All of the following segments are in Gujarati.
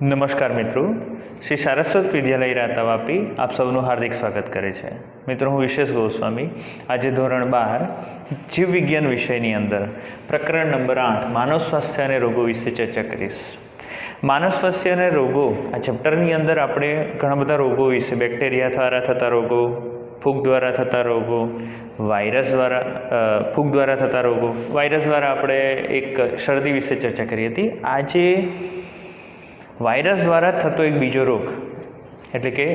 નમસ્કાર મિત્રો, શ્રી સારસ્વત વિદ્યાલય રાતાવાપી આપ સૌનું હાર્દિક સ્વાગત કરે છે। મિત્રો, હું વિશેષ ગોસ્વામી આજે ધોરણ 12 જીવ વિજ્ઞાન વિષયની અંદર પ્રકરણ નંબર 8 માનવ સ્વાસ્થ્ય અને રોગો વિશે ચર્ચા કરીશ। માનવ સ્વાસ્થ્ય અને રોગો આ ચેપ્ટરની અંદર આપણે ઘણા બધા રોગો વિશે, બેક્ટેરિયા દ્વારા થતા રોગો, ફૂગ દ્વારા થતા રોગો, વાયરસ દ્વારા ફૂગ દ્વારા થતા રોગો, વાયરસ દ્વારા આપણે એક શરદી વિશે ચર્ચા કરી હતી। આજે વાયરસ દ્વારા થતો એક બીજો રોગ એટલે કે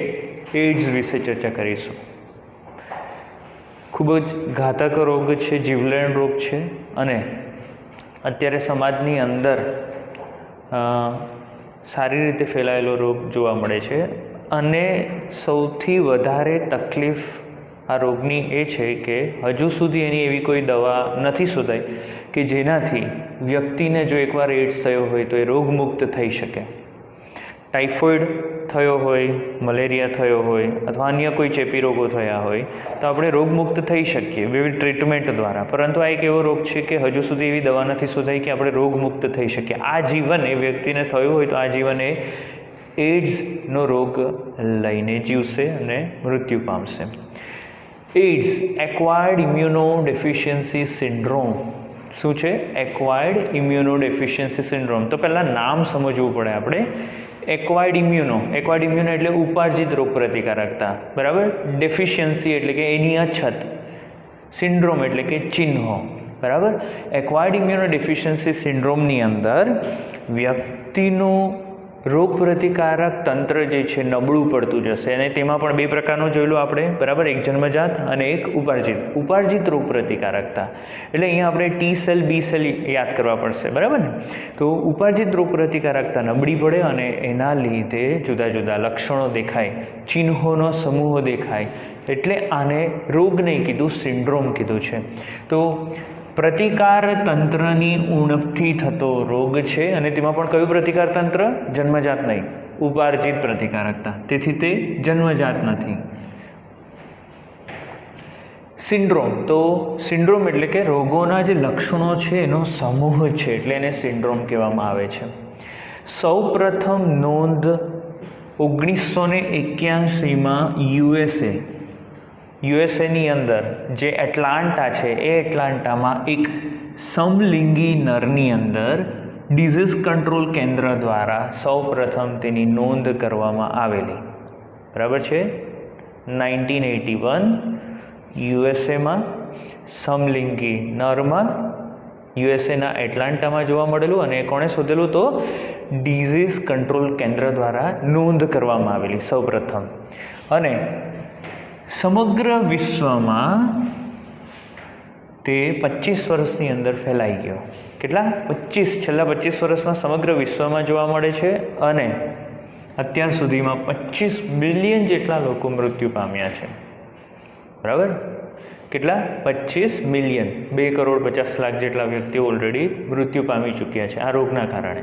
એઇડ્સ વિશે ચર્ચા કરીશું। ખૂબ જ ઘાતક રોગ છે, જીવલેણ રોગ છે અને અત્યારે સમાજની અંદર સારી રીતે ફેલાયેલો રોગ જોવા મળે છે અને સૌથી વધારે તકલીફ આ રોગની એ છે કે હજુ સુધી એની એવી કોઈ દવા નથી શોધાઈ કે જેનાથી વ્યક્તિને જો એકવાર એઇડ્સ થયો હોય તો એ રોગમુક્ત થઈ શકે। ટાઇફોઇડ થયો હોય, મલેરિયા થયો હોય અથવા અન્ય કોઈ ચેપી રોગો થયા હોય તો આપણે રોગમુક્ત થઈ શકીએ વિવિધ ટ્રીટમેન્ટ દ્વારા, પરંતુ આ એક એવો રોગ છે કે હજુ સુધી એવી દવા નથી શોધાઈ કે આપણે રોગમુક્ત થઈ શકીએ। આ જીવન એ વ્યક્તિને થયું હોય તો આ જીવન એ એઇડ્સનો રોગ લઈને જીવશે અને મૃત્યુ પામશે। AIDS acquired immuno deficiency syndrome શું છે? Acquired immuno deficiency syndrome. તો પહેલાં નામ સમજવું પડે આપણે। એક્વાયર્ડ ઇમ્યુનો એટલે ઉપાર્જિત રોગ પ્રતિકારકતા, બરાબર। ડેફિશિયન્સી એટલે કે એની અછત, સિન્ડ્રોમ એટલે કે ચિહ્નો, બરાબર। એક્વાયર્ડ ઇમ્યુનો ડેફિશિયન્સી સિન્ડ્રોમની અંદર વ્યક્તિનું રોગ પ્રતિકારક તંત્ર જે છે નબળું પડતું જશે અને તેમાં પણ બે પ્રકારનું જોયેલું આપણે, બરાબર। એક જન્મજાત અને એક ઉપાર્જિત રોગ પ્રતિકારકતા એટલે અહીંયા આપણે ટી સેલ, બી સેલ યાદ કરવા પડશે, બરાબર ને? તો ઉપાર્જિત રોગ પ્રતિકારકતા નબળી પડે અને એના લીધે જુદા જુદા લક્ષણો દેખાય, ચિહ્નોનો સમૂહ દેખાય, એટલે આને રોગ નહીં કીધું, સિન્ડ્રોમ કીધું છે। તો પ્રતિકાર તંત્રની ઉણપથી થતો રોગ છે અને તેમાં પણ કયું પ્રતિકાર તંત્ર? જન્મજાત નહીં, ઉપાર્જિત પ્રતિકારકતા, તેથી તે જન્મજાત નથી। સિન્ડ્રોમ એટલે કે રોગોના જે લક્ષણો છે એનો સમૂહ છે એટલે એને સિન્ડ્રોમ કહેવામાં આવે છે। સૌ પ્રથમ નોંધ 1981માં યુએસએની અંદર જે એટલાન્ટા છે એ એટલાન્ટામાં એક સમલિંગી નરની અંદર ડિઝીઝ કંટ્રોલ કેન્દ્ર દ્વારા સૌ પ્રથમ તેની નોંધ કરવામાં આવેલી, બરાબર છે। 1981 યુએસએમાં સમલિંગી નરમાં યુએસએના એટલાન્ટામાં જોવા મળેલું અને કોણે શોધેલું? તો ડિઝીઝ કંટ્રોલ કેન્દ્ર દ્વારા નોંધ કરવામાં આવેલી સૌ પ્રથમ। અને સમગ્ર વિશ્વમાં તે 25 વર્ષની અંદર ફેલાઈ ગયો। કેટલા? 25, છેલ્લા 25 વર્ષમાં સમગ્ર વિશ્વમાં જોવા મળે છે અને અત્યાર સુધીમાં 25 મિલિયન જેટલા લોકો મૃત્યુ પામ્યા છે, બરાબર? કેટલા? 25 મિલિયન, 2,50,00,000 જેટલા વ્યક્તિઓ ઓલરેડી મૃત્યુ પામી ચૂક્યા છે આ રોગના કારણે।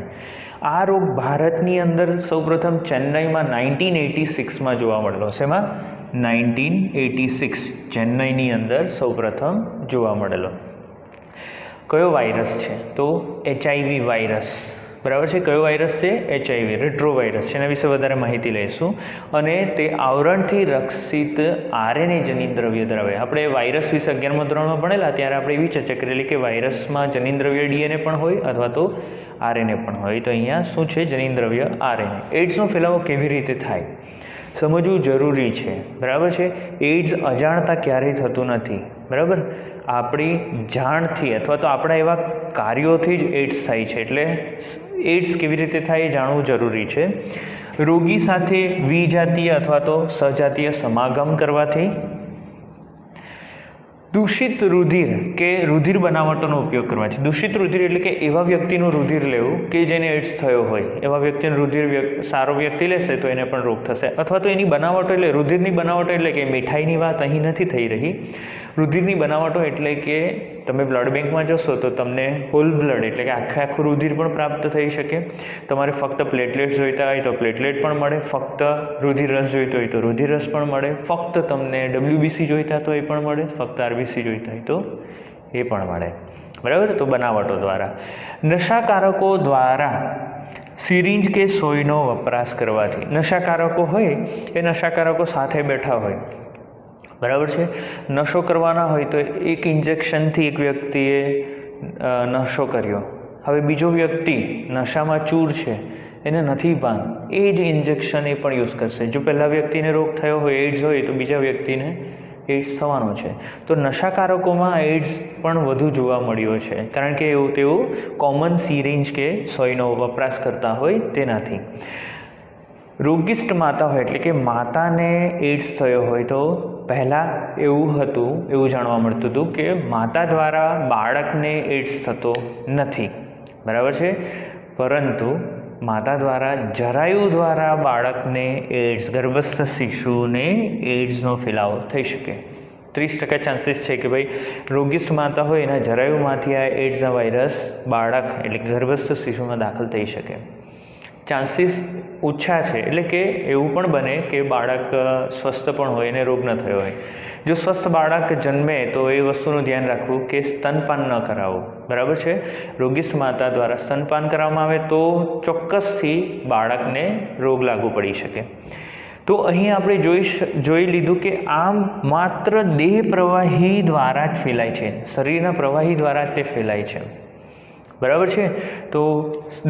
આ રોગ ભારતની અંદર સૌપ્રથમ ચેન્નઈમાં 1986માં જોવા મળેલો। શેમાં? 1986 ચેન્નઈની અંદર સૌપ્રથમ જોવા મળેલો। કયો વાયરસ છે? તો HIV વાયરસ, બરાબર છે। કયો વાયરસ છે? HIV, રેટ્રો વાયરસ છે। એના વિશે વધારે માહિતી લઈશું। અને તે આવરણથી રક્ષિત RNA જનીન દ્રવ્ય ધરાવે। આપણે વાયરસ વિશે 11મા ધોરણમાં ભણેલા ત્યારે આપણે એવી ચર્ચા કરેલી કે વાયરસમાં જનીન દ્રવ્ય DNA પણ હોય અથવા તો RNA પણ હોય। તો અહીંયા શું છે? જનીન દ્રવ્ય RNA। એઇડ્સનો ફેલાવો કેવી રીતે થાય સમજવું જરૂરી છે, બરાબર છે। એઇડ્સ અજાણતા ક્યારેય થતું નથી, બરાબર। આપણી જાણથી અથવા તો આપણા એવા કાર્યોથી જ એઇડ્સ થાય છે, એટલે એઇડ્સ કેવી રીતે થાય એ જાણવું જરૂરી છે। રોગી સાથે વિજાતીય અથવા તો સજાતીય સમાગમ કરવાથી, દૂષિત રુધિર કે રુધિર બનાવટોનો ઉપયોગ કરવાથી। દૂષિત રુધિર એટલે કે એવા વ્યક્તિનું રુધિર લેવું કે જેને એઇડ્સ થયો હોય, એવા વ્યક્તિનું રુધિર સારો વ્યક્તિ લેશે તો એને પણ રોગ થશે। અથવા તો એની બનાવટો એટલે રુધિરની બનાવટો એટલે કે મીઠાઈની વાત અહીં નથી થઈ રહી। રુધિરની બનાવટો એટલે કે તમે બ્લડ બેંકમાં જશો તો તમને હોલ બ્લડ એટલે કે આખું રુધિર પણ પ્રાપ્ત થઈ શકે। તમારે ફક્ત પ્લેટલેટ્સ જોઈતા હોય તો પ્લેટલેટ પણ મળે, ફક્ત રુધિર રસ જોઈતો હોય તો રુધિર રસ પણ મળે, ફક્ત તમને WBC જોઈતા તો એ પણ મળે, ફક્ત RBC જોઈતા હોય તો એ પણ મળે, બરાબર। તો બનાવટો દ્વારા, નશાકારકો દ્વારા સિરિંજ કે સોયનો વપરાશ કરવાથી, નશાકારકો હોય એ નશાકારકો સાથે બેઠા હોય, બરાબર છે, નશો કરવાના હોય તો એક ઇન્જેક્શનથી એક વ્યક્તિએ નશો કર્યો, હવે બીજો વ્યક્તિ નશામાં ચૂર છે, એને નથી ભાન, એ જ ઇન્જેક્શન એ પણ યુઝ કરશે. જો પહેલા વ્યક્તિને રોગ થયો હોય, એઇડ્સ હોય, તો બીજા વ્યક્તિને એઇડ્સ થવાનો છે. તો નશાકારકોમાં એઇડ્સ પણ વધુ જોવા મળ્યો છે, કારણ કે તેઓ કોમન સિરિંજ કે સોયનો વપરાશ કરતા હોય તેનાથી. રોગિષ્ટ માતા હોય એટલે કે માતાને એઇડ્સ થયો હોય તો પહેલાં એવું જાણવા મળતું હતું કે માતા દ્વારા બાળકને એઇડ્સ થતો નથી, બરાબર છે, પરંતુ માતા દ્વારા જરાયુ દ્વારા બાળકને એઇડ્સ, ગર્ભસ્થ શિશુને એઇડ્સનો ફેલાવો થઈ શકે. 30% ચાન્સીસ છે કે ભાઈ રોગિષ્ટ માતા હોય એના જરાયુમાંથી આ એઇડ્સના વાયરસ બાળક એટલે ગર્ભસ્થ શિશુમાં દાખલ થઈ શકે. ચાન્સીસ ઓછા છે, એટલે કે એવું પણ બને કે બાળક સ્વસ્થ પણ હોય અને રોગ ન થયો હોય. જો સ્વસ્થ બાળક જન્મે તો એ વસ્તુનું ધ્યાન રાખવું કે સ્તનપાન ન કરાવવું, બરાબર છે. રોગિષ્ટ માતા દ્વારા સ્તનપાન કરવામાં આવે તો ચોક્કસથી બાળકને રોગ લાગુ પડી શકે. તો અહીં આપણે જોઈ લીધું કે આમ માત્ર દેહ પ્રવાહી દ્વારા જ ફેલાય છે, શરીરના પ્રવાહી દ્વારા જ તે ફેલાય છે, બરાબર છે. તો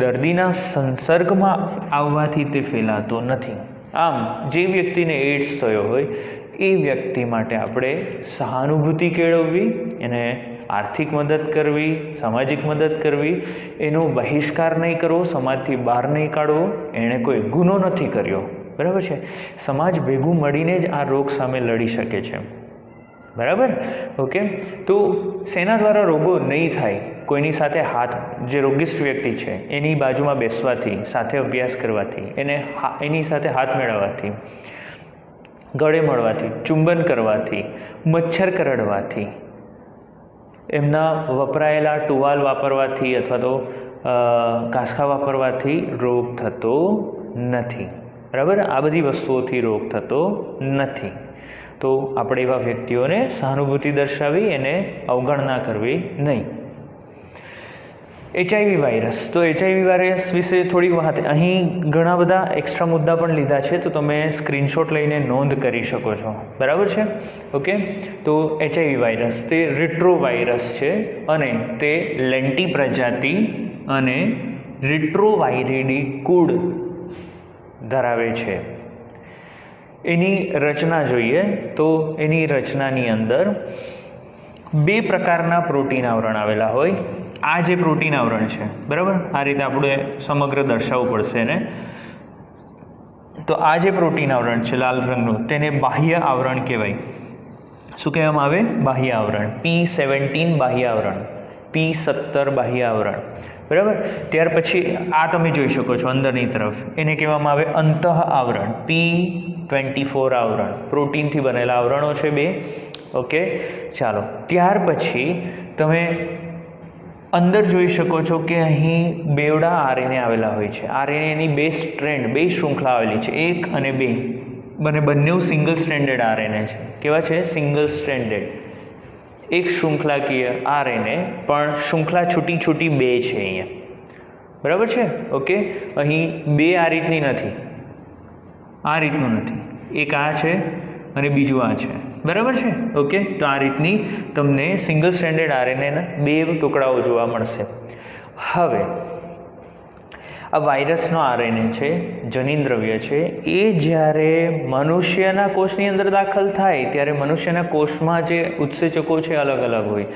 દર્દીના સંસર્ગમાં આવવાથી તે ફેલાતો નથી. આમ જે વ્યક્તિને એઇડ્સ થયો હોય એ વ્યક્તિ માટે આપણે સહાનુભૂતિ કેળવવી, એને આર્થિક મદદ કરવી, સામાજિક મદદ કરવી, એનો બહિષ્કાર નહીં કરવો, સમાજથી બહાર નહીં કાઢવો, એણે કોઈ ગુનો નથી કર્યો, બરાબર છે. સમાજ ભેગું મળીને જ આ રોગ સામે લડી શકે છે, બરાબર. ઓકે, તો શેના દ્વારા રોગો નહીં થાય? કોઈની સાથે જે રોગિષ્ટ વ્યક્તિ છે એની બાજુમાં બેસવાથી, સાથે અભ્યાસ કરવાથી, એની સાથે હાથ મેળવવાથી, ગળે મળવાથી, ચુંબન કરવાથી, મચ્છર કરડવાથી, એમના વપરાયેલા ટુવાલ વાપરવાથી અથવા તો કાંસકા વાપરવાથી રોગ થતો નથી, બરાબર. આ બધી વસ્તુઓથી રોગ થતો નથી. તો આપણે એવા વ્યક્તિઓને સહાનુભૂતિ દર્શાવી એને અવગણના કરવી નહીં. HIV વાયરસ, તો HIV વાયરસ વિશે થોડી વાત. અહીં ઘણા બધા એક્સ્ટ્રા મુદ્દા પણ લીધા છે, તો તમે સ્ક્રીનશોટ લઈને નોંધ કરી શકો છો, બરાબર છે. ઓકે, તો HIV વાયરસ તે રેટ્રોવાયરસ છે અને તે લેન્ટી પ્રજાતિ અને રેટ્રોવાયરિડી કુળ ધરાવે છે. એની રચના જોઈએ તો એની રચનાની અંદર 2 પ્રકારના પ્રોટીન આવરણ આવેલા હોય. આ જે પ્રોટીન આવરણ છે, બરાબર, આ રીતે આપણે સમગ્ર દર્શાવવું પડશે એને. તો આ જે પ્રોટીન આવરણ છે લાલ રંગનું, તેને બાહ્ય આવરણ કહેવાય. શું કહેવામાં આવે? બાહ્ય આવરણ. P17 બાહ્ય આવરણ, P17 બાહ્ય આવરણ, બરાબર. ત્યાર પછી આ તમે જોઈ શકો છો અંદરની તરફ, એને કહેવામાં આવે અંતઃ આવરણ, P24 આવરણ. પ્રોટીનથી બનેલા આવરણો છે 2. ઓકે, ચાલો. ત્યાર પછી તમે અંદર જોઈ શકો છો કે અહીં બેવડા RNA આવેલા હોય છે. RNAની 2 સ્ટ્રેન્ડ, 2 શૃંખલા આવેલી છે, 1 અને 2, બંને સિંગલ સ્ટ્રેન્ડેડ RNA છે. કેવા છે? Single stranded. એક શૃંખલાકીય RNA, પણ શૃંખલા છૂટી 2 છે અહીંયા, બરાબર છે. ઓકે, અહીં 2 આ રીતની નથી, આ રીતનું નથી, એક આ છે અને બીજું આ છે, બરાબર છે. ઓકે, તો આ રીતની તમને સિંગલ સ્ટ્રેન્ડેડ RNAના 2 ટુકડાઓ જોવા મળશે. હવે આ વાયરસનો RNA છે, જનીનદ્રવ્ય છે, એ જ્યારે મનુષ્યના કોષની અંદર દાખલ થાય ત્યારે મનુષ્યના કોષમાં જે ઉત્સેચકો છે અલગ અલગ હોય,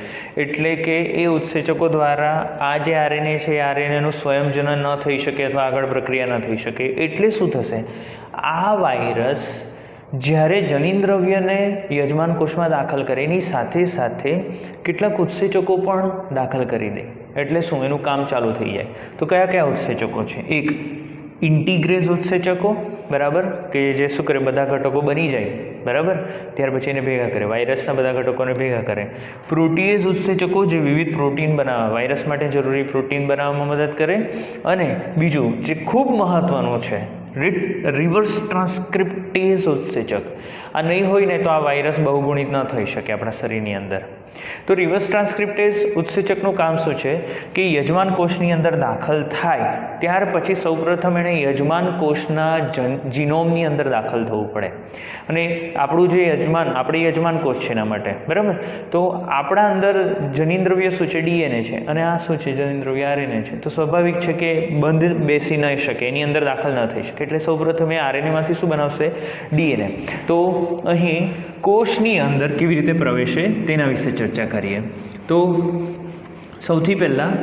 એટલે કે એ ઉત્સેચકો દ્વારા આ જે RNA છે એ RNAનું સ્વયંજનન ન થઈ શકે અથવા આગળ પ્રક્રિયા ન થઈ શકે. એટલે શું થશે? આ વાયરસ જ્યારે જનીનદ્રવ્યને યજમાન કોષમાં દાખલ કરે એની સાથે સાથે કેટલાક ઉત્સેચકો પણ દાખલ કરી દે. એટલે શું? એનું કામ ચાલુ થઈ જાય. તો કયા કયા ઉત્સેચકો છે? એક ઇન્ટિગ્રેઝ ઉત્સેચકો, બરાબર, કે જે શું કરે? બધા ઘટકો બની જાય, બરાબર, ત્યાર પછી એને ભેગા કરે, વાયરસના બધા ઘટકોને ભેગા કરે. પ્રોટીએઝ ઉત્સેચકો, જે વિવિધ પ્રોટીન બનાવવા, વાયરસ માટે જરૂરી પ્રોટીન બનાવવામાં મદદ કરે. અને બીજું જે ખૂબ મહત્વનું છે, રિવર્સ ટ્રાન્સક્રિપ્ટેઝ ઉત્સેચક. આ નહીં હોય ને તો આ વાયરસ બહુગુણિત ન થઈ શકે આપણા શરીરની અંદર, તો રિવર્સ ટ્રાન્સક્રિપ્ટેઝ ઉત્સેચકનું કામ શું છે કે યજમાન કોષની અંદર દાખલ થાય ત્યાર પછી સૌપ્રથમ એણે યજમાન કોષના જીનોમની અંદર દાખલ થવું પડે અને આપણું જે આપણી યજમાન કોષ છે એના માટે બરાબર. તો આપણા અંદર જનીનદ્રવ્ય શું છે DNA છે અને આ શું છે જનીનદ્રવ્ય RNA છે. તો સ્વાભાવિક છે કે બંધ બેસી નહીં શકે, એની અંદર દાખલ ન થઈ શકે, એટલે સૌપ્રથમ એ RNAમાંથી શું બનાવશે DNA. તો અહીં કોષની અંદર કેવી રીતે પ્રવેશે તેના વિશે ચર્ચા કરીએ. તો સૌથી પહેલાં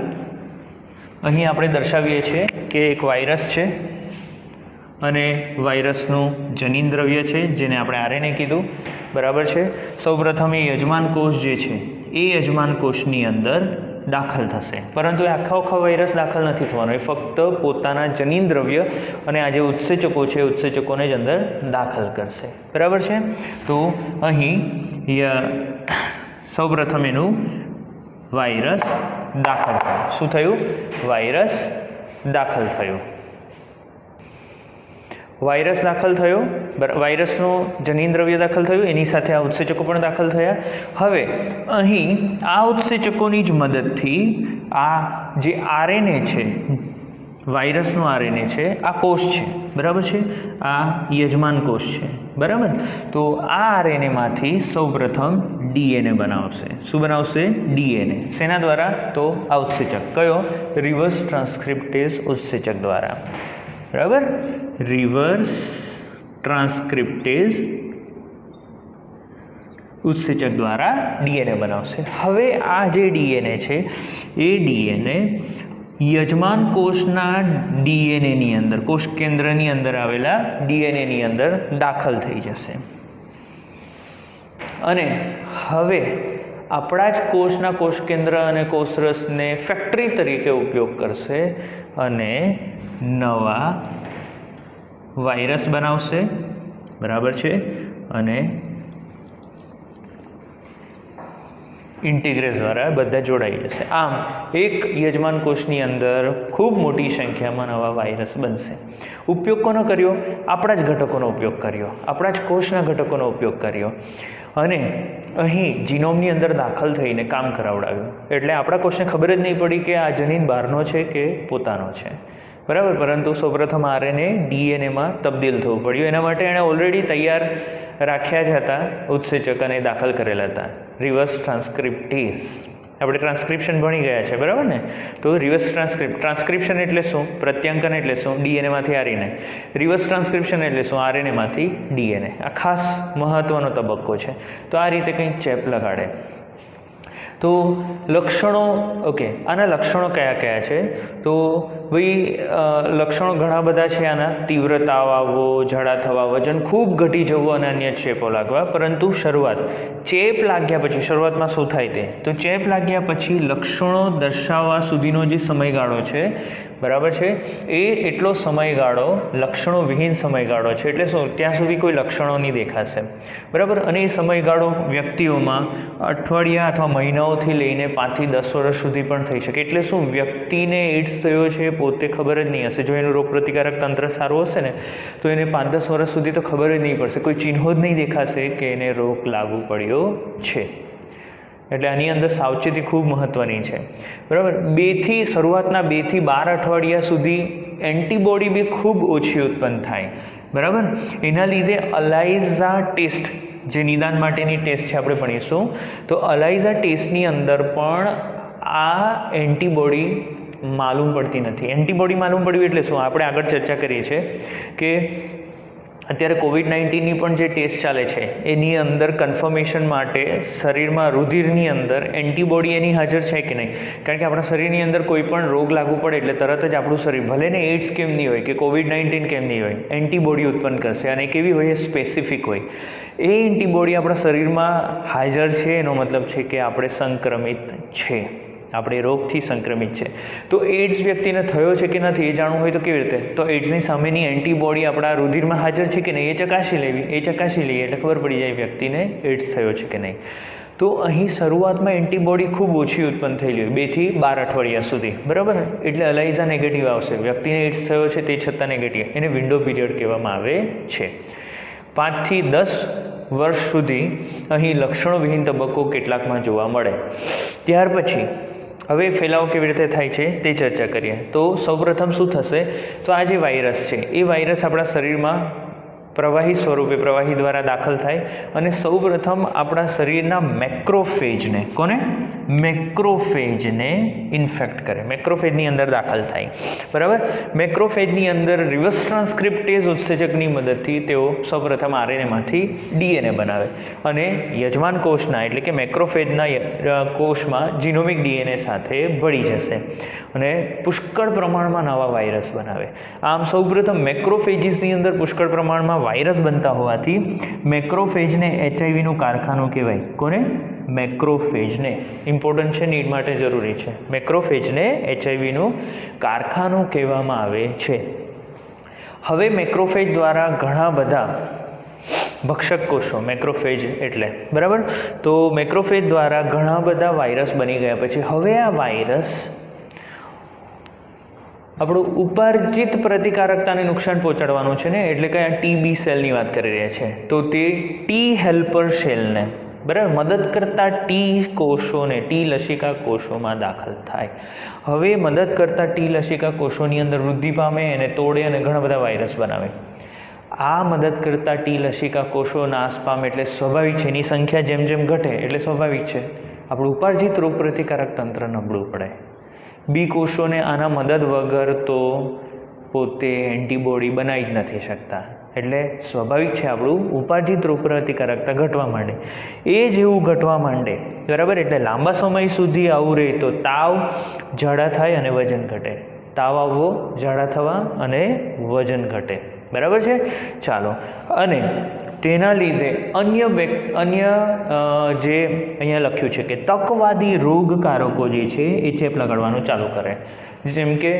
અહીં આપણે દર્શાવીએ છીએ કે એક વાયરસ છે અને વાયરસનું જનીનદ્રવ્ય છે જેને આપણે RNA કીધું બરાબર છે. સૌપ્રથમ એ યજમાન કોષ જે છે એ યજમાન કોષની અંદર દાખલ થશે, પરંતુ એ આખા વાયરસ દાખલ નથી થવાનો, એ ફક્ત પોતાના જનીનદ્રવ્ય અને આ જે ઉત્સેચકો છે એ ઉત્સેચકોને જ અંદર દાખલ કરશે બરાબર છે. તો અહીં સૌપ્રથમ એનું વાયરસ દાખલ થયું. શું થયું? વાયરસ દાખલ થયો. વાયરસ દાખલ થયો, વાયરસનું જનીનદ્રવ્ય દાખલ થયું, એની સાથે આ ઉત્સેચકો પણ દાખલ થયા. હવે અહીં આ ઉત્સેચકોની જ મદદથી આ જે RNA છે, વાયરસનું RNA છે, આ કોષ છે બરાબર છે, આ યજમાન કોષ છે બરાબર. તો આ RNAમાંથી સૌપ્રથમ DNA બનાવશે. શું બનાવશે? DNA. શેના દ્વારા? તો આ ઉત્સેચક કયો? રિવર્સ ટ્રાન્સક્રિપ્ટેઝ ઉત્સેચક દ્વારા બરાબર. રિવર્સ ટ્રાન્સક્રિપ્ટેઝ ઉત્સેચક દ્વારા DNA બનાવશે. હવે આ જે DNA છે એ DNA યજમાન કોષના DNAની અંદર, કોષ કેન્દ્રની અંદર આવેલા DNAની અંદર દાખલ થઈ જશે અને હવે આપણા જ કોષના કોષ કેન્દ્ર અને કોષરસને ફેક્ટરી તરીકે ઉપયોગ કરશે અને નવા વાયરસ બનાવશે બરાબર છે અને ઇન્ટિગ્રેઝ દ્વારા બધા જોડાઈ જશે. આમ એક યજમાન કોષની અંદર ખૂબ મોટી સંખ્યામાં નવા વાયરસ બનશે. ઉપયોગ કોનો કર્યો? આપણા જ ઘટકોનો ઉપયોગ કર્યો, આપણા જ કોષના ઘટકોનો ઉપયોગ કર્યો અને અહીં જીનોમની અંદર દાખલ થઈને કામ કરાવડાવ્યું. એટલે આપણા કોષને ખબર જ નહીં પડી કે આ જનીન બહારનો છે કે પોતાનો છે બરાબર. પરંતુ સૌપ્રથમ RNA DNAમાં તબદીલ થવું પડ્યું. એના માટે એણે ઓલરેડી તૈયાર રાખ્યા જ હતા ઉત્સેચક અને દાખલ કરેલા હતા. રિવર્સ ટ્રાન્સક્રિપ્ટેઝ, આપણે ટ્રાન્સક્રિપ્શન ભણી ગયા છે બરાબર ને. તો રિવર્સ ટ્રાન્સક્રિપ્શન એટલે શું? પ્રત્યાંકન એટલે શું? DNAમાંથી RNA. રિવર્સ ટ્રાન્સક્રિપ્શન એટલે શું? RNAમાંથી DNA. આ ખાસ મહત્વનો તબક્કો છે. તો આ રીતે કંઈક ચેપ લગાડે. તો લક્ષણો, ઓકે, આના લક્ષણો કયા કયા છે? તો ભાઈ લક્ષણો ઘણા બધા છે આના. તીવ્ર તાવ આવવો, ઝાડા થવા, વજન ખૂબ ઘટી જવું અને અન્ય ચેપો લાગવા. પરંતુ ચેપ લાગ્યા પછી શરૂઆતમાં શું થાય તે? તો ચેપ લાગ્યા પછી લક્ષણો દર્શાવવા સુધીનો જે સમયગાળો છે બરાબર છે, એ એટલો સમયગાળો લક્ષણો વિહીન સમયગાળો છે. એટલે શું? ત્યાં સુધી કોઈ લક્ષણો નહીં દેખાશે બરાબર. અને એ સમયગાળો વ્યક્તિઓમાં અઠવાડિયા અથવા મહિનાઓથી લઈને 5 થી 10 વર્ષ સુધી પણ થઈ શકે. એટલે શું? વ્યક્તિને એડ્સ થયો છે પોતે ખબર જ નહીં હશે. જો એનું રોગપ્રતિકારક તંત્ર સારું હશે ને તો એને 5-10 વર્ષ સુધી તો ખબર જ નહીં પડશે, કોઈ ચિહ્નો જ નહીં દેખાશે કે એને રોગ લાગુ પડ્યો છે. એટલે આની અંદર સાવચેતી ખૂબ મહત્ત્વની છે બરાબર. શરૂઆતના 2 થી 12 અઠવાડિયા સુધી એન્ટીબોડી બી ખૂબ ઓછી ઉત્પન્ન થાય બરાબર. એના લીધે અલાઇઝા ટેસ્ટ, જે નિદાન માટેની ટેસ્ટ છે આપણે ભણીશું, તો અલાઇઝા ટેસ્ટની અંદર પણ આ એન્ટીબોડી માલુમ પડતી નથી. એન્ટીબોડી માલુમ પડ્યું એટલે શું? આપણે આગળ ચર્ચા કરીએ છીએ કે અત્યારે COVID-19ની પણ જે ટેસ્ટ ચાલે છે એની અંદર કન્ફર્મેશન માટે શરીરમાં રુધિરની અંદર એન્ટીબોડી એની હાજર છે કે નહીં. કારણ કે આપણા શરીરની અંદર કોઈ પણ રોગ લાગુ પડે એટલે તરત જ આપણું શરીર, ભલે ને એડ્સ કેમ નહીં હોય કે COVID-19 કેમ નહીં હોય, એન્ટીબોડી ઉત્પન્ન કરશે. અને કેવી હોય? એ સ્પેસિફિક હોય. એ એન્ટીબોડી આપણા શરીરમાં હાજર છે એનો મતલબ છે કે આપણે સંક્રમિત છે, આપણે રોગથી સંક્રમિત છે. તો એડ્સ વ્યક્તિને થયો છે કે નથી એ જાણવું હોય તો કેવી રીતે? તો એડ્સની સામેની એન્ટીબોડી આપણા રુધિરમાં હાજર છે કે નહીં એ ચકાસી લેવી. એ ચકાસી લઈએ એટલે ખબર પડી જાય વ્યક્તિને એડ્સ થયો છે કે નહીં. તો અહીં શરૂઆતમાં એન્ટીબોડી ખૂબ ઓછી ઉત્પન્ન થયેલી હોય, 2 થી 12 અઠવાડિયા સુધી બરાબર. એટલે અલાઇઝા નેગેટિવ આવશે. વ્યક્તિને એડ્સ થયો છે તે છતાં નેગેટિવ. એને વિન્ડો પીરિયડ કહેવામાં આવે છે. 5 થી 10 વર્ષ સુધી અહીં લક્ષણોવિહીન તબક્કો કેટલાકમાં જોવા મળે. ત્યાર પછી હવે ફેલાવો કેવી રીતે થાય છે તે ચર્ચા કરીએ. તો સૌપ્રથમ શું થશે, તો આ જે વાયરસ છે એ વાયરસ આપણા શરીરમાં પ્રવાહી સ્વરૂપે પ્રવાહી દ્વારા દાખલ થાય અને સૌપ્રથમ આપણા શરીરના મેક્રોફેજને મેક્રોફેજને ઇન્ફેક્ટ કરે, મેક્રોફેજની અંદર દાખલ થાય. બરાબર. મેક્રોફેજની અંદર રિવર્સ ટ્રાન્સક્રિપ્ટેઝ ઉત્સેચકની મદદથી તેઓ સૌપ્રથમ આરએનએમાંથી ડીએનએ બનાવે અને યજમાન કોષના એટલે કે મેક્રોફેજના કોષમાં જીનોમિક ડીએનએ સાથે ભળી જશે અને પુષ્કળ પ્રમાણમાં નવા વાયરસ બનાવે. આમ સૌપ્રથમ મેક્રોફેજીસની અંદર પુષ્કળ પ્રમાણમાં વાયરસ બનતા હોવાથી મેક્રોફેજને એચઆઈવીનું કારખાનું કહેવાય. કોને? મેક્રોફેજને. ઇમ્પોર્ટન્ટ છે, નીટ માટે જરૂરી છે. મેક્રોફેજને એચઆઈવીનું કારખાનું કહેવામાં આવે છે. હવે મેક્રોફેજ દ્વારા ઘણા બધા ભક્ષક કોષો, મેક્રોફેજ એટલે બરાબર, તો મેક્રોફેજ દ્વારા ઘણા બધા વાયરસ બની ગયા પછી હવે આ વાયરસ આપણું ઉપાર્જિત પ્રતિકારકતાને નુકસાન પહોંચાડવાનું છે ને, એટલે કે આ ટીબી સેલની વાત કરી રહ્યા છે, તો તે ટી હેલ્પર સેલને બરાબર મદદ કરતા ટી કોષોને, ટી લસિકા કોષોમાં દાખલ થાય. હવે મદદ કરતા ટી લસિકા કોષોની અંદર વૃદ્ધિ પામે, એને તોડે અને ઘણા બધા વાયરસ બનાવે. આ મદદ કરતા ટી લસિકા કોષો નાશ પામે એટલે સ્વાભાવિક છે, એની સંખ્યા જેમ જેમ ઘટે એટલે સ્વાભાવિક છે આપણું ઉપાર્જિત રોગ પ્રતિકારક તંત્ર નબળું પડે. બી કોષોને આના મદદ વગર તો પોતે એન્ટીબોડી બનાવી જ નથી શકતા, એટલે સ્વાભાવિક છે આપણું ઉપાર્જિત રોગ પ્રતિકારકતા ઘટવા માંડે. એ જેવું ઘટવા માંડે બરાબર, એટલે લાંબા સમય સુધી આવું રહે તો તાવ, ઝાડા થાય અને વજન ઘટે. તાવ આવવો, ઝાડા થવા અને વજન ઘટે. બરાબર છે. ચાલો, અને તેના લીધે અન્ય જે અહીંયા લખ્યું છે કે તકવાદી રોગકારકો જે છે એ ચેપ લગાડવાનું ચાલુ કરે. જેમ કે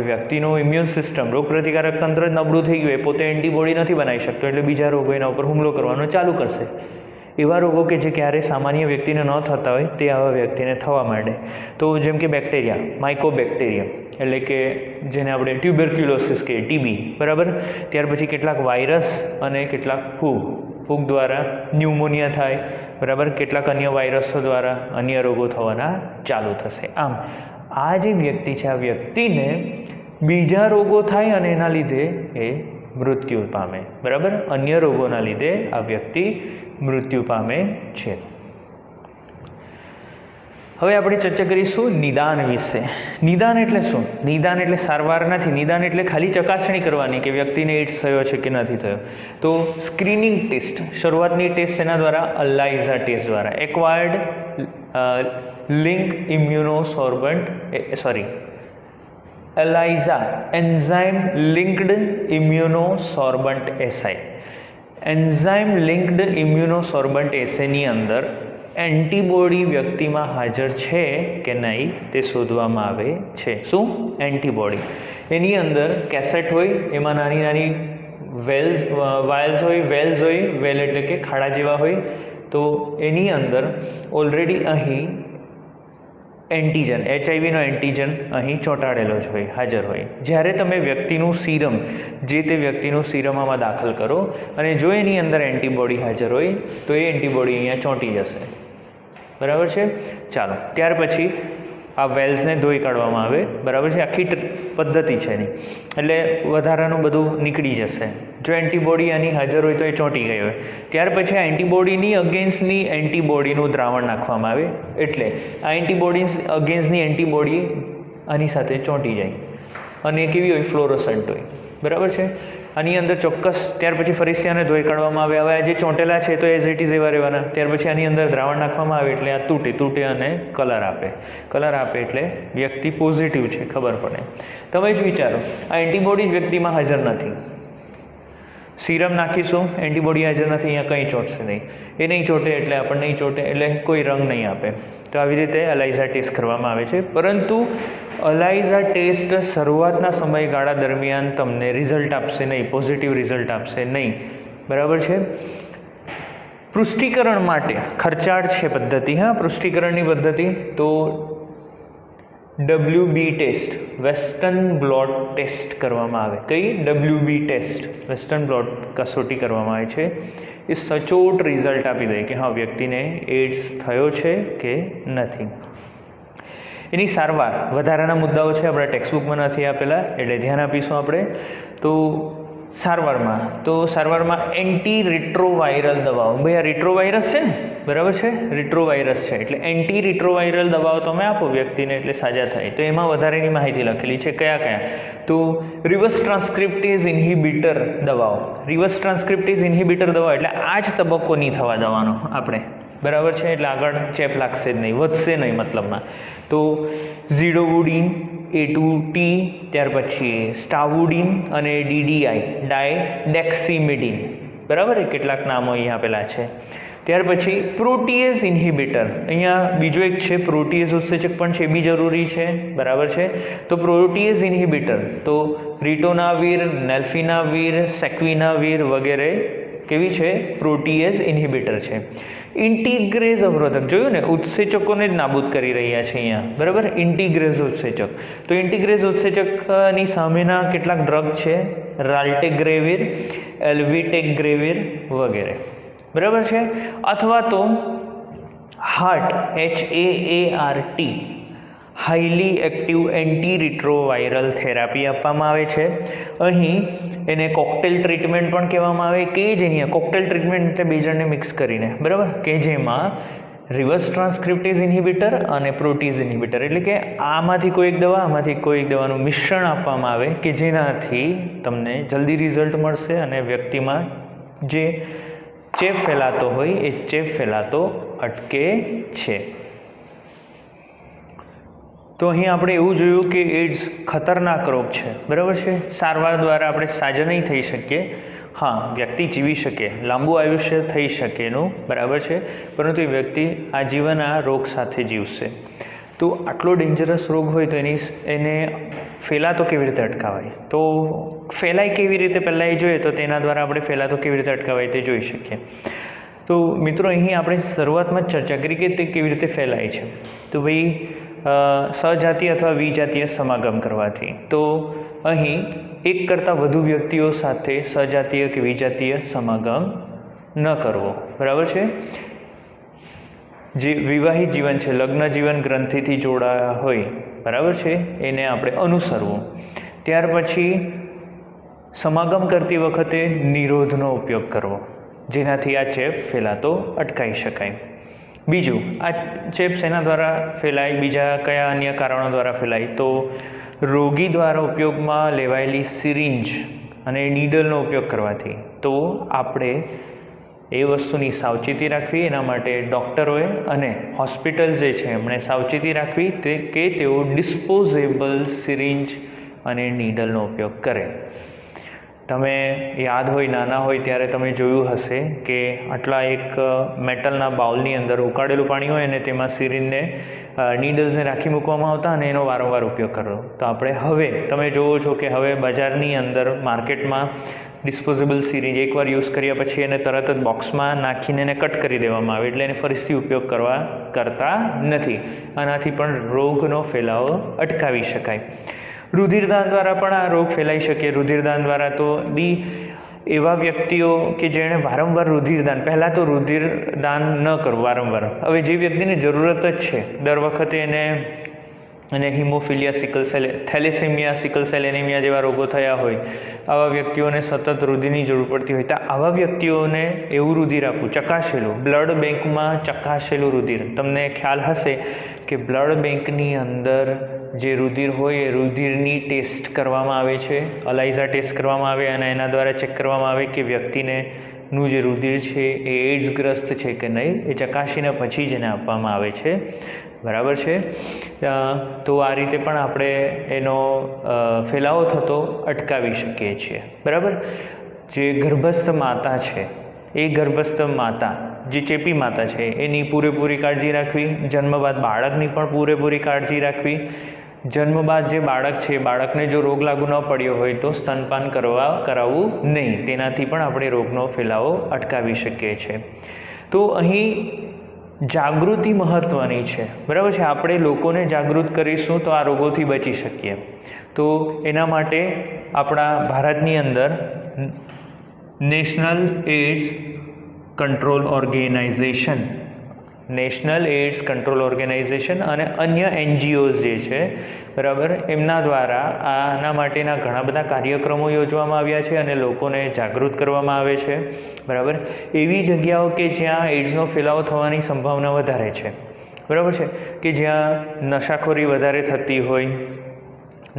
વ્યક્તિનું ઇમ્યુન સિસ્ટમ, રોગ પ્રતિકારક તંત્ર નબળું થઈ ગયું, એ પોતે એન્ટીબોડી નથી બનાવી શકતો, એટલે બીજા રોગો એના ઉપર હુમલો કરવાનો ચાલુ કરશે. એવા રોગો કે જે ક્યારેય સામાન્ય વ્યક્તિને ન થતા હોય તે આવા વ્યક્તિને થવા માંડે. તો જેમ કે બેક્ટેરિયા, માઇકોબેક્ટેરિયમ એટલે કે જેને આપણે ટ્યુબરક્યુલોસિસ કહીએ, ટીબી બરાબર. ત્યાર પછી કેટલાક વાયરસ અને કેટલાક ફૂગ દ્વારા ન્યુમોનિયા થાય બરાબર. કેટલાક અન્ય વાયરસો દ્વારા અન્ય રોગો થવાના ચાલુ થશે. આમ આ જે વ્યક્તિ છે આ વ્યક્તિને બીજા રોગો થાય અને એના લીધે એ મૃત્યુ પામે બરાબર. અન્ય રોગોના લીધે આ વ્યક્તિ મૃત્યુ પામે છે. હવે આપણે ચર્ચા કરીશું નિદાન વિશે. નિદાન એટલે શું? નિદાન એટલે સારવાર નથી. નિદાન એટલે ખાલી ચકાસણી કરવાની કે વ્યક્તિને એડ્સ થયો છે કે નથી થયો. તો સ્ક્રીનિંગ ટેસ્ટ, શરૂઆતની ટેસ્ટ એના દ્વારા અલાઇઝા ટેસ્ટ દ્વારા, acquired link immunosorbent ELISA enzyme linked immunosorbent assay. Enzyme linked immunosorbent એસેની અંદર એન્ટીબોડી વ્યક્તિમાં હાજર છે કે નહીં તે શોધવામાં આવે છે. શું? એન્ટીબોડી. એની અંદર કેસેટ હોય, એમાં નાની નાની વાયલ્સ હોય, વેલ એટલે કે ખાડા જેવા હોય. તો એની અંદર ઓલરેડી અહીં એન્ટીજન, એચઆઈવીનો એન્ટીજન અહીં ચોંટાડેલો જ હોય, હાજર હોય. જ્યારે તમે વ્યક્તિનું સીરમ, જે તે વ્યક્તિનું સીરમ આમાં દાખલ કરો અને જો એની અંદર એન્ટીબોડી હાજર હોય તો એ એન્ટીબોડી અહીંયા ચોંટી જશે. બરાબર છે. ચાલો, ત્યાર પછી આ વેલ્સને ધોઈ કાઢવામાં આવે બરાબર છે. આખી પદ્ધતિ છે એની, એટલે વધારાનું બધું નીકળી જશે. જો એન્ટીબોડી આની હાજર હોય તો એ ચોંટી ગઈ હોય. ત્યાર પછી આ એન્ટીબોડીની અગેન્સ્ટની એન્ટીબોડીનું દ્રાવણ નાખવામાં આવે, એટલે આ એન્ટીબોડી અગેન્સ્ટની એન્ટીબોડી આની સાથે ચોંટી જાય અને કેવી હોય? ફ્લોરોસન્ટ હોય. બરાબર છે. આની અંદર ચોક્કસ ત્યાર પછી ફરીથી આને ધોઈ કાઢવામાં આવે. હવે આ જે ચોંટેલા છે તો એઝ ઇટ ઇઝ એવા રહેવાના. ત્યાર પછી આની અંદર દ્રાવણ નાખવામાં આવે એટલે આ તૂટે અને કલર આપે. કલર આપે એટલે વ્યક્તિ પોઝિટિવ છે ખબર પડે. તમે જ વિચારો, આ એન્ટીબોડી વ્યક્તિમાં હાજર નથી, સીરમ નાખીશું, એન્ટીબોડી હાજર નથી, અહીંયા કંઈ ચોંટશે નહીં. એ નહીં ચોંટે એટલે આપણને નહીં ચોંટે એટલે કોઈ રંગ નહીં આપે. તો આવી રીતે અલાઇઝા ટેસ્ટ કરવામાં આવે છે. પરંતુ અલાઇઝા ટેસ્ટ શરૂઆતના સમયગાળા દરમિયાન તમને રિઝલ્ટ આપશે નહીં, પોઝિટિવ રિઝલ્ટ આપશે નહીં. બરાબર છે. પુષ્ટિકરણ માટે ખર્ચાળ છે પદ્ધતિ. હા, પુષ્ટિકરણની પદ્ધતિ. તો WB test, western blot test કરવામાં આવે. કઈ? WB ટેસ્ટ, વેસ્ટર્ન બ્લોટ કસોટી કરવામાં આવે છે. એ સચોટ રિઝલ્ટ આપી દે કે હા વ્યક્તિને એડ્સ થયો છે કે નથી. એની સારવાર, વધારાના મુદ્દાઓ છે આપણા ટેક્સ્ટબુકમાં નથી આપેલા એટલે ધ્યાન આપીશું આપણે. તો સારવારમાં એન્ટી રિટ્રોવાયરલ દવાઓ, ભાઈ આ રિટ્રોવાયરસ છે ને, બરાબર છે, રિટ્રોવાયરસ છે એટલે એન્ટી રિટ્રોવાયરલ દવાઓ તમે આપો વ્યક્તિને એટલે સાજા થાય. તો એમાં વધારેની માહિતી લખેલી છે કયા. તો રિવર્સ ટ્રાન્સક્રિપ્ટેઝ ઇન્હિબિટર દવાઓ. રિવર્સ ટ્રાન્સક્રિપ્ટેઝ ઇન્હિબિટર દવાઓ એટલે આ જ તબક્કો નહીં થવા દેવાનો આપણે, બરાબર છે, એટલે આગળ ચેપ લાગશે જ નહીં, વધશે નહીં મતલબમાં. તો ઝીડોવુડિન, A2T, ત્યાર પછી સ્ટાવુડિન અને DDI, ડાયડેક્સીમિડિન, બરાબર એ કેટલાક નામો અહીંયા આપેલા છે. ત્યાર પછી પ્રોટીએઝ ઇન્હિબિટર, અહીંયા બીજો એક છે પ્રોટીએઝ ઉત્સેચક પણ છે, એ બી જરૂરી છે, બરાબર છે. તો પ્રોટીએઝ ઇન્હિબિટર તો રિટોનાવીર, નેલ્ફિનાવીર, સેક્વિનાવીર વગેરે કેવી છે? પ્રોટીએઝ ઇન્હિબિટર છે. ઇન્ટિગ્રેઝ અવરોધક, જોયું ને, ઉત્સેચકોને જ નાબૂદ કરી રહ્યા છે અહીંયા, બરાબર. ઇન્ટિગ્રેઝ ઉત્સેચક, તો ઇન્ટિગ્રેઝ ઉત્સેચકની સામેના કેટલાક ડ્રગ છે, રાલ્ટેગ્રેવિર, એલ્વિટેગ્રેવિર વગેરે, બરાબર છે. અથવા તો HAART, HAART, highly active anti retroviral therapy આપવામાં આવે છે. અહીં એને કોકટેલ ટ્રીટમેન્ટ પણ કહેવામાં આવે, કે જેની કોકટેલ ટ્રીટમેન્ટ એટલે બે જણને મિક્સ કરીને, બરાબર, કે જેમાં રિવર્સ ટ્રાન્સક્રિપ્ટેઝ ઇન્હિબિટર અને પ્રોટીઝ ઇન્હિબિટર એટલે કે આમાંથી કોઈ એક દવાનું મિશ્રણ આપવામાં આવે કે જેનાથી તમને જલ્દી રિઝલ્ટ મળશે અને વ્યક્તિમાં જે ચેપ ફેલાતો હોય એ ચેપ ફેલાતો અટકે છે. તો અહીં આપણે એવું જોયું કે એડ્સ ખતરનાક રોગ છે, બરાબર છે. સારવાર દ્વારા આપણે સાજા નહીં થઈ શકીએ, હા વ્યક્તિ જીવી શકે, લાંબુ આયુષ્ય થઈ શકે એનું, બરાબર છે, પરંતુ એ વ્યક્તિ આજીવન આ રોગ સાથે જીવશે. તો આટલો ડેન્જરસ રોગ હોય તો એને ફેલાતો કેવી રીતે અટકાવાય? તો ફેલાય કેવી રીતે પહેલાં એ જોઈએ, તો તેના દ્વારા આપણે ફેલાતો કેવી રીતે અટકાવાય તે જોઈ શકીએ. તો મિત્રો અહીં આપણે શરૂઆતમાં જ ચર્ચા કરી કે તે કેવી રીતે ફેલાય છે. તો ભાઈ સજાતીય અથવા વિજાતીય સમાગમ કરવાથી. તો અહીં એક કરતાં વધુ વ્યક્તિઓ સાથે સજાતીય કે વિજાતીય સમાગમ ન કરવો, બરાબર છે. જે વિવાહિત જીવન છે, લગ્ન જીવન ગ્રંથિથી જોડાયા હોય, બરાબર છે, એને આપણે અનુસરવું. ત્યાર પછી સમાગમ કરતી વખતે નિરોધનો ઉપયોગ કરવો જેનાથી આ ચેપ ફેલાતો અટકાવી શકાય. બીજું, આ ચેપ શેના દ્વારા ફેલાય, બીજા કયા અન્ય કારણો દ્વારા ફેલાય? તો રોગી દ્વારા ઉપયોગમાં લેવાયેલી સિરિંજ અને નીડલનો ઉપયોગ કરવાથી. તો આપણે એ વસ્તુની સાવચેતી રાખવી, એના માટે ડૉક્ટરોએ અને હોસ્પિટલ જે છે એમણે સાવચેતી રાખવી કે તેઓ ડિસ્પોઝેબલ સિરિંજ અને નીડલનો ઉપયોગ કરે. તમે યાદ હોય, નાના હોય ત્યારે તમે જોયું હશે કે આટલા એક મેટલના બાઉલની અંદર ઉકાળેલું પાણી હોય અને તેમાં સિરિંજને નીડલ્સને રાખી મૂકવામાં આવતા અને એનો વારંવાર ઉપયોગ કરવો. તો આપણે હવે તમે જોવો છો કે હવે બજારની અંદર માર્કેટમાં ડિસ્પોઝેબલ સિરિંજ એકવાર યુઝ કર્યા પછી એને તરત જ બોક્સમાં નાખીને એને કટ કરી દેવામાં આવે એટલે એને ફરીથી ઉપયોગ કરતા નથી. આનાથી પણ રોગનો ફેલાવો અટકાવી શકાય. રુધિરદાન દ્વારા પણ આ રોગ ફેલાઈ શકે. રુધિરદાન દ્વારા તો એવા વ્યક્તિઓ કે જેણે વારંવાર રુધિરદાન, પહેલાં તો રુધિરદાન ન કરવું વારંવાર. હવે જે વ્યક્તિની જરૂરત જ છે, દર વખતે એને haemophilia, sickle cell, thalassaemia, sickle cell anaemia જેવા રોગો થયા હોય, આવા વ્યક્તિઓને સતત રુધિરની જરૂર પડતી હોય, તો આવા વ્યક્તિઓને એવું રુધિર આપવું, ચકાસેલું, બ્લડ બેંકમાં ચકાસેલું રુધિર. તમને ખ્યાલ હશે કે બ્લડ બેંકની અંદર જે રુધિર હોય એ રુધિરની ટેસ્ટ કરવામાં આવે છે, અલાઇઝા ટેસ્ટ કરવામાં આવે અને એના દ્વારા ચેક કરવામાં આવે કે વ્યક્તિનું જે રુધિર છે એ એડ્સગ્રસ્ત છે કે નહીં, એ ચકાસીને પછી જ એને આપવામાં આવે છે, બરાબર છે. તો આ રીતે પણ આપણે એનો ફેલાવો થતો અટકાવી શકીએ છીએ, બરાબર. જે ગર્ભસ્થ માતા છે એ ગર્ભસ્થ માતા, જે ચેપી માતા છે એની પૂરેપૂરી કાળજી રાખવી. જન્મ બાદ બાળકની પણ પૂરેપૂરી કાળજી રાખવી. જન્મ બાદ જે બાળક છે, બાળકને જો રોગ લાગુ ન પડ્યો હોય તો સ્તનપાન કરાવવું નહીં, તેનાથી પણ આપણે રોગનો ફેલાવો અટકાવી શકીએ છીએ. તો અહીં જાગૃતિ મહત્ત્વની છે, બરાબર છે. આપણે લોકોને જાગૃત કરીશું તો આ રોગોથી બચી શકીએ. તો એના માટે આપણા ભારતની અંદર નેશનલ એઇડ્સ કંટ્રોલ ઓર્ગેનાઇઝેશન અને અન્ય NGOs જે છે, બરાબર, એમના દ્વારા આના માટેના ઘણા બધા કાર્યક્રમો યોજવામાં આવ્યા છે અને લોકોને જાગૃત કરવામાં આવે છે, બરાબર. એવી જગ્યાઓ કે જ્યાં એઇડ્સનો ફેલાવો થવાની સંભાવના વધારે છે, બરાબર છે, કે જ્યાં નશાખોરી વધારે થતી હોય,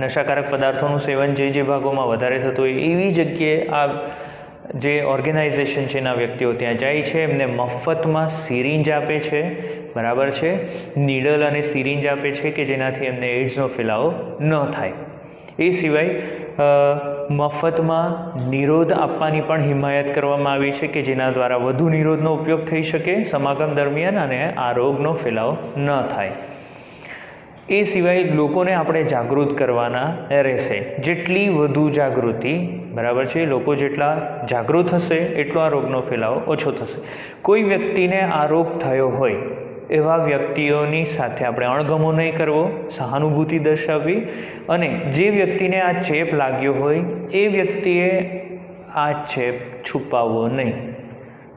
નશાકારક પદાર્થોનું સેવન જે ભાગોમાં વધારે થતું હોય, એવી જગ્યાએ આ જે ઓર્ગેનાઇઝેશન છે એના વ્યક્તિઓ ત્યાં જાય છે, એમને મફતમાં સિરિંજ આપે છે, બરાબર છે, નીડલ અને સિરિંજ આપે છે કે જેનાથી એમને એઇડ્સનો ફેલાવો ન થાય. એ સિવાય મફતમાં નિરોધ આપવાની પણ હિમાયત કરવામાં આવી છે કે જેના દ્વારા વધુ નિરોધનો ઉપયોગ થઈ શકે સમાગમ દરમિયાન અને આ રોગનો ફેલાવો ન થાય. એ સિવાય લોકોને આપણે જાગૃત કરવાના રહેશે. જેટલી વધુ જાગૃતિ, બરાબર છે, લોકો જેટલા જાગૃત હશે એટલો આ રોગનો ફેલાવો ઓછો થશે. કોઈ વ્યક્તિને આ રોગ થયો હોય એવા વ્યક્તિઓની સાથે આપણે અણગમો નહીં કરવો, સહાનુભૂતિ દર્શાવવી, અને જે વ્યક્તિને આ ચેપ લાગ્યો હોય એ વ્યક્તિએ આ ચેપ છુપાવવો નહીં.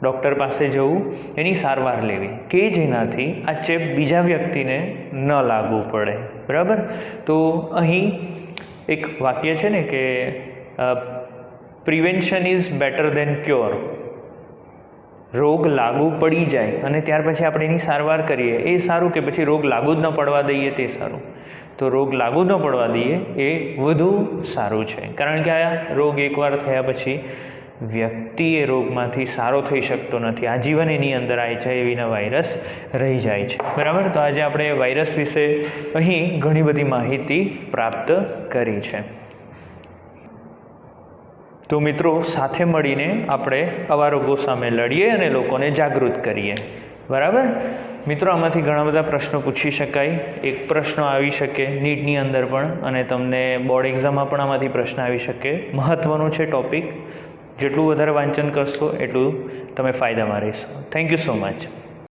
ડૉક્ટર પાસે જવું, એની સારવાર લેવી કે જેનાથી આ ચેપ બીજા વ્યક્તિને ન લાગવું પડે, બરાબર. તો અહીં એક વાક્ય છે ને કે prevention is better than cure. રોગ લાગુ પડી જાય અને ત્યાર પછી આપણે એની સારવાર કરીએ એ સારું કે પછી રોગ લાગુ જ ન પડવા દઈએ તે સારું? તો રોગ લાગુ ન પડવા દઈએ એ વધુ સારું છે, કારણ કે આ રોગ એકવાર થયા પછી વ્યક્તિ એ રોગમાંથી સારો થઈ શકતો નથી. આજીવન એની અંદર HIVના વાયરસ રહી જાય છે, બરાબર. તો આજે આપણે વાયરસ વિશે અહીં ઘણી બધી માહિતી પ્રાપ્ત કરી છે. તો મિત્રો, સાથે મળીને આપણે આવા રોગો સામે લડીએ અને લોકોને જાગૃત કરીએ, બરાબર. મિત્રો, આમાંથી ઘણા બધા પ્રશ્નો પૂછી શકાય. એક પ્રશ્ન આવી શકે નીટની અંદર પણ, અને તમને બોર્ડ એક્ઝામમાં પણ આમાંથી પ્રશ્ન આવી શકે. મહત્ત્વનું છે ટૉપિક. જેટલું વધારે વાંચન કરશો એટલું તમે ફાયદામાં રહેશો. Thank you so much.